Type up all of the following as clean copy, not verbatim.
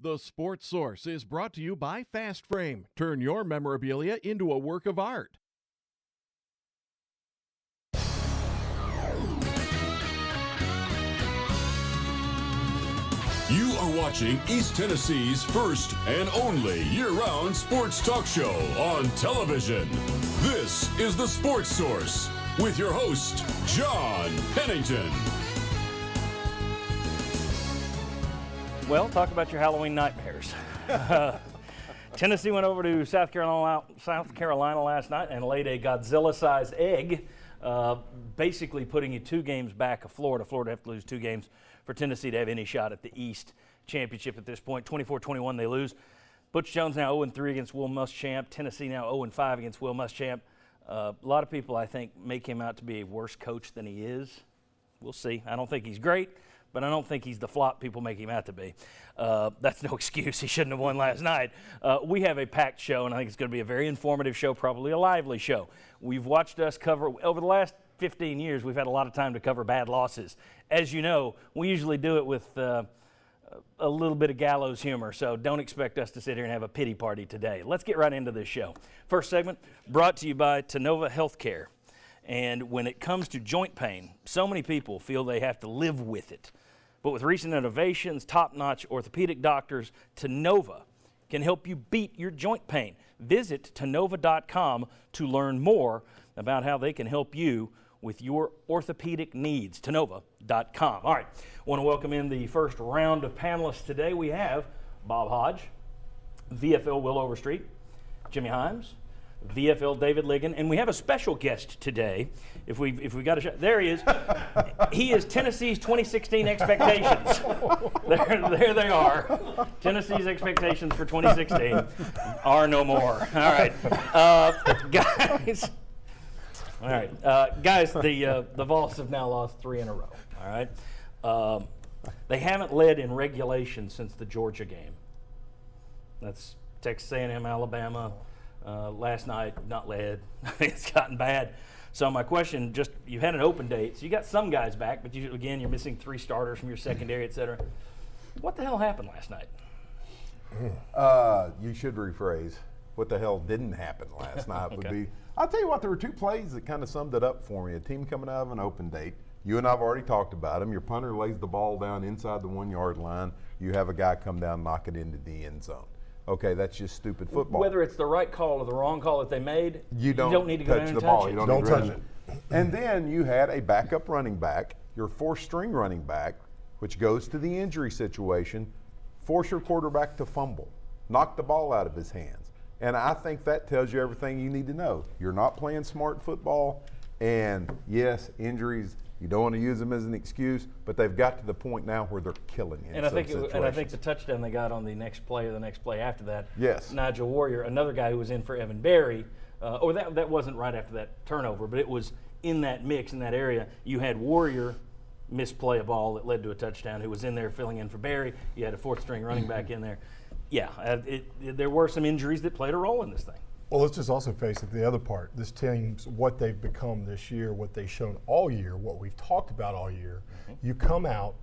The Sports Source is brought to you by Fast Frame. Turn your memorabilia into a work of art. You are watching East Tennessee's first and only year-round sports talk show on television. This is The Sports Source with your host, John Pennington. Well, talk about your Halloween nightmares. Tennessee went over to South Carolina last night and laid a Godzilla-sized egg, basically putting you 2 games back of Florida. Florida have to lose 2 games for Tennessee to have any shot at the East Championship at this point. 24-21 they lose. Butch Jones now 0-3 against Will Muschamp. Tennessee now 0-5 against Will Muschamp. A lot of people, I think, make him out to be a worse coach than he is. We'll see. I don't think he's great, but I don't think he's the flop people make him out to be. That's no excuse. He shouldn't have won last night. We have a packed show, and I think it's going to be a very informative show, probably a lively show. We've watched us cover, over the last 15 years, we've had a lot of time to cover bad losses. As you know, we usually do it with a little bit of gallows humor, so don't expect us to sit here and have a pity party today. Let's get right into this show. First segment brought to you by Tennova Healthcare. And when it comes to joint pain, so many people feel they have to live with it. But with recent innovations, top-notch orthopedic doctors, Tennova can help you beat your joint pain. Visit Tennova.com to learn more about how they can help you with your orthopedic needs. Tennova.com. All right, want to welcome in the first round of panelists today. We have Bob Hodge, VFL Will Overstreet, Jimmy Himes, VFL David Ligon, and we have a special guest today. If we got a shot, there he is. He is Tennessee's 2016 expectations. There they are. Tennessee's expectations for 2016 are no more. All right, guys. All right, guys. The Vols have now lost 3 in a row. All right, they haven't led in regulation since the Georgia game. That's Texas A&M, Alabama. Last night, not led. It's gotten bad. So my question, just you had an open date, so you got some guys back, but you're missing 3 starters from your secondary, et cetera. What the hell happened last night? You should rephrase. What the hell didn't happen last night would be. I'll tell you what, there were 2 plays that kind of summed it up for me. A team coming out of an open date. You and I have already talked about them. Your punter lays the ball down inside the 1-yard line. You have a guy come down, knock it into the end zone. Okay, that's just stupid football. Whether it's the right call or the wrong call that they made, you don't need to go down and touch the ball. it. You don't touch it. And then you had a backup running back, your 4th-string running back, which goes to the injury situation, force your quarterback to fumble, knock the ball out of his hands. And I think that tells you everything you need to know. You're not playing smart football, and yes, injuries, you don't want to use them as an excuse, but they've got to the point now where they're killing you. And I think the touchdown they got on the next play or the next play after that, yes, Nigel Warrior, another guy who was in for Evan Berry, that wasn't right after that turnover, but it was in that mix, in that area. You had Warrior misplay a ball that led to a touchdown, who was in there filling in for Berry. You had a 4th-string running back in there. Yeah, there were some injuries that played a role in this thing. Well, let's just also face it, the other part. This team's what they've become this year, what they've shown all year, what we've talked about all year. You come out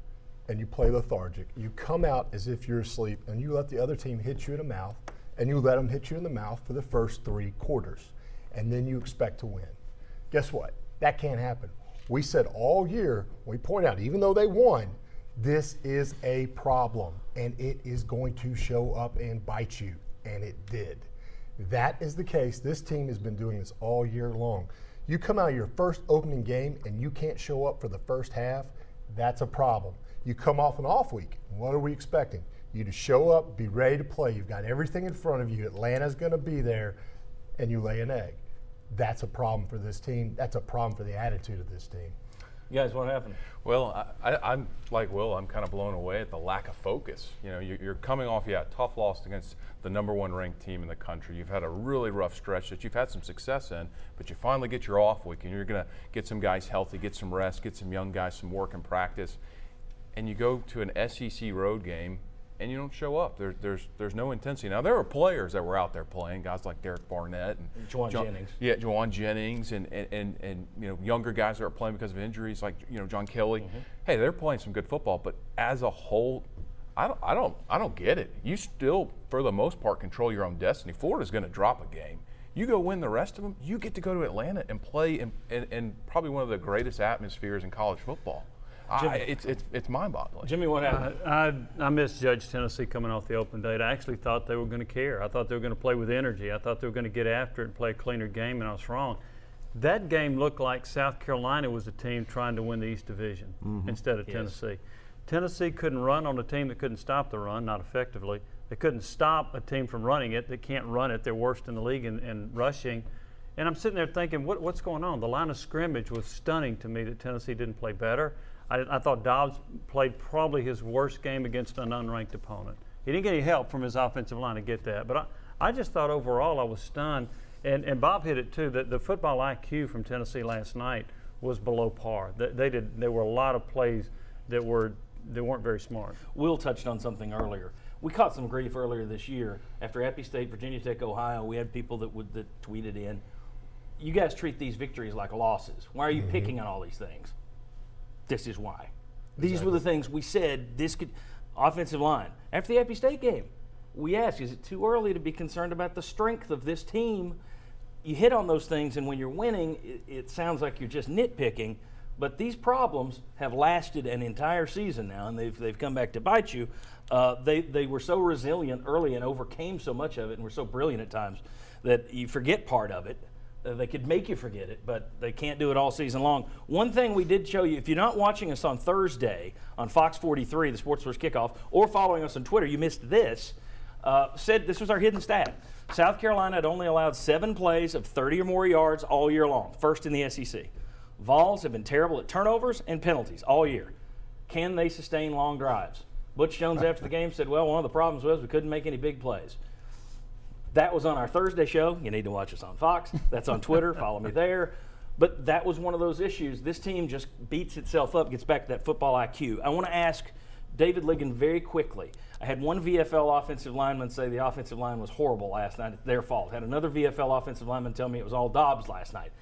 and you play lethargic. You come out as if you're asleep, and you let the other team hit you in the mouth, and you let them hit you in the mouth for the first 3 quarters, and then you expect to win. Guess what? That can't happen. We said all year, we point out, even though they won, this is a problem, and it is going to show up and bite you, and it did. That is the case. This team has been doing this all year long. You come out of your first opening game and you can't show up for the first half, that's a problem. You come off an off week, what are we expecting? You to show up, be ready to play. You've got everything in front of you. Atlanta's going to be there, and you lay an egg. That's a problem for this team. That's a problem for the attitude of this team. You guys, what happened? Well, I'm like Will. I'm kind of blown away at the lack of focus. You know, you're coming off, a tough loss against the #1 ranked team in the country. You've had a really rough stretch that you've had some success in, but you finally get your off week, and you're going to get some guys healthy, get some rest, get some young guys some work and practice, and you go to an SEC road game and you don't show up. There's no intensity. Now, there were players that were out there playing, guys like Derek Barnett and Juwan Jennings. Yeah, Juwan Jennings and you know, younger guys that are playing because of injuries like, you know, John Kelly. Hey, they're playing some good football, but as a whole, I don't get it. You still, for the most part, control your own destiny. Florida's going to drop a game. You go win the rest of them, you get to go to Atlanta and play in probably one of the greatest atmospheres in college football. It's mind-boggling. Jimmy, what happened? I misjudged Tennessee coming off the open date. I actually thought they were going to care. I thought they were going to play with energy. I thought they were going to get after it and play a cleaner game, and I was wrong. That game looked like South Carolina was a team trying to win the East Division instead of Tennessee. Tennessee couldn't run on a team that couldn't stop the run, not effectively. They couldn't stop a team from running it. They can't run it. They're worst in the league in rushing. And I'm sitting there thinking, what's going on? The line of scrimmage was stunning to me that Tennessee didn't play better. I thought Dobbs played probably his worst game against an unranked opponent. He didn't get any help from his offensive line to get that. But I just thought overall I was stunned. And Bob hit it too, that the football IQ from Tennessee last night was below par. There were a lot of plays that weren't very smart. Will touched on something earlier. We caught some grief earlier this year after Appy State, Virginia Tech, Ohio. We had people that tweeted in, you guys treat these victories like losses. Why are you picking on all these things? This is why. These were the things we said. This could offensive line after the Appy State game. We asked, is it too early to be concerned about the strength of this team? You hit on those things, and when you're winning, it sounds like you're just nitpicking. But these problems have lasted an entire season now, and they've come back to bite you. They were so resilient early and overcame so much of it, and were so brilliant at times that you forget part of it. They could make you forget it, but they can't do it all season long. One thing we did show you, if you're not watching us on Thursday on Fox 43, the Sports Source Kickoff, or following us on Twitter, you missed this. Said this was our hidden stat. South Carolina had only allowed 7 plays of 30 or more yards all year long, first in the SEC. Vols have been terrible at turnovers and penalties all year. Can they sustain long drives? Butch Jones after the game said, well, one of the problems was we couldn't make any big plays. That was on our Thursday show. You need to watch us on Fox. That's on Twitter. Follow me there. But that was one of those issues. This team just beats itself up, gets back to that football IQ. I want to ask David Ligon very quickly. I had one VFL offensive lineman say the offensive line was horrible last night. It's their fault. Had another VFL offensive lineman tell me it was all Dobbs last night.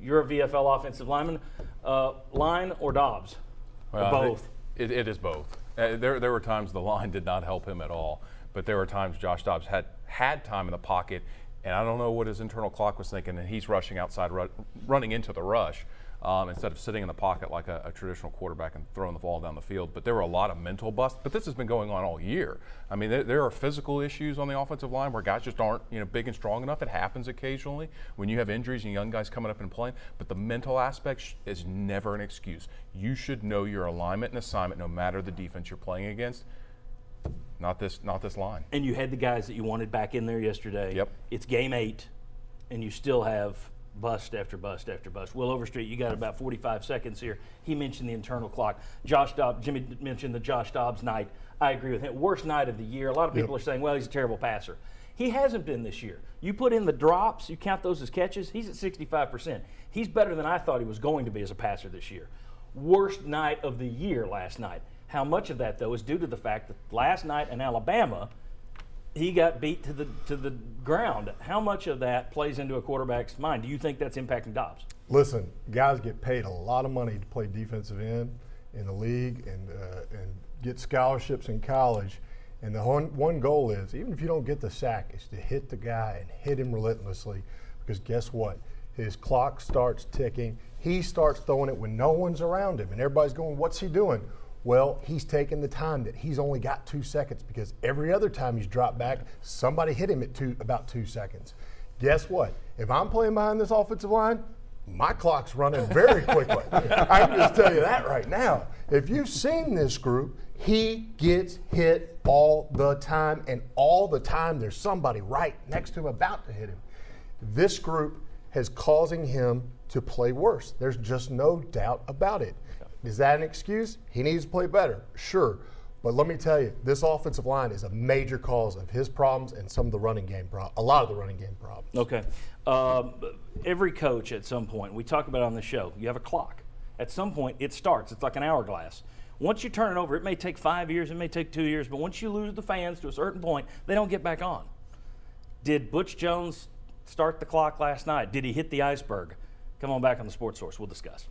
You're a VFL offensive lineman. Line or Dobbs? Or both? It is both. There were times the line did not help him at all, but there were times Josh Dobbs had time in the pocket, and I don't know what his internal clock was thinking, and he's rushing outside, running into the rush. Instead of sitting in the pocket like a traditional quarterback and throwing the ball down the field. But there were a lot of mental busts. But this has been going on all year. I mean, there are physical issues on the offensive line where guys just aren't, big and strong enough. It happens occasionally when you have injuries and young guys coming up and playing. But the mental aspect is never an excuse. You should know your alignment and assignment no matter the defense you're playing against. Not this line. And you had the guys that you wanted back in there yesterday. Yep. It's game 8, and you still have bust after bust after bust. Will Overstreet, you got about 45 seconds here. He mentioned the internal clock. Jimmy mentioned the Josh Dobbs night. I agree with him. Worst night of the year. A lot of people are saying, well, he's a terrible passer. He hasn't been this year. You put in the drops, you count those as catches, he's at 65%. He's better than I thought he was going to be as a passer this year. Worst night of the year last night. How much of that, though, is due to the fact that last night in Alabama, he got beat to the ground. How much of that plays into a quarterback's mind? Do you think that's impacting Dobbs? Listen, guys get paid a lot of money to play defensive end in the league and get scholarships in college. And the one goal is, even if you don't get the sack, is to hit the guy and hit him relentlessly. Because guess what? His clock starts ticking. He starts throwing it when no one's around him. And everybody's going, what's he doing? Well, he's taking the time that he's only got 2 seconds because every other time he's dropped back, somebody hit him at about 2 seconds. Guess what? If I'm playing behind this offensive line, my clock's running very quickly. I can just tell you that right now. If you've seen this group, he gets hit all the time, and all the time there's somebody right next to him about to hit him. This group is causing him to play worse. There's just no doubt about it. Is that an excuse? He needs to play better, sure. But let me tell you, this offensive line is a major cause of his problems and some of the running game a lot of the running game problems. Okay. Every coach at some point, we talk about it on the show, you have a clock. At some point, it starts. It's like an hourglass. Once you turn it over, it may take 5 years, it may take 2 years, but once you lose the fans to a certain point, they don't get back on. Did Butch Jones start the clock last night? Did he hit the iceberg? Come on back on the Sports Source. We'll discuss.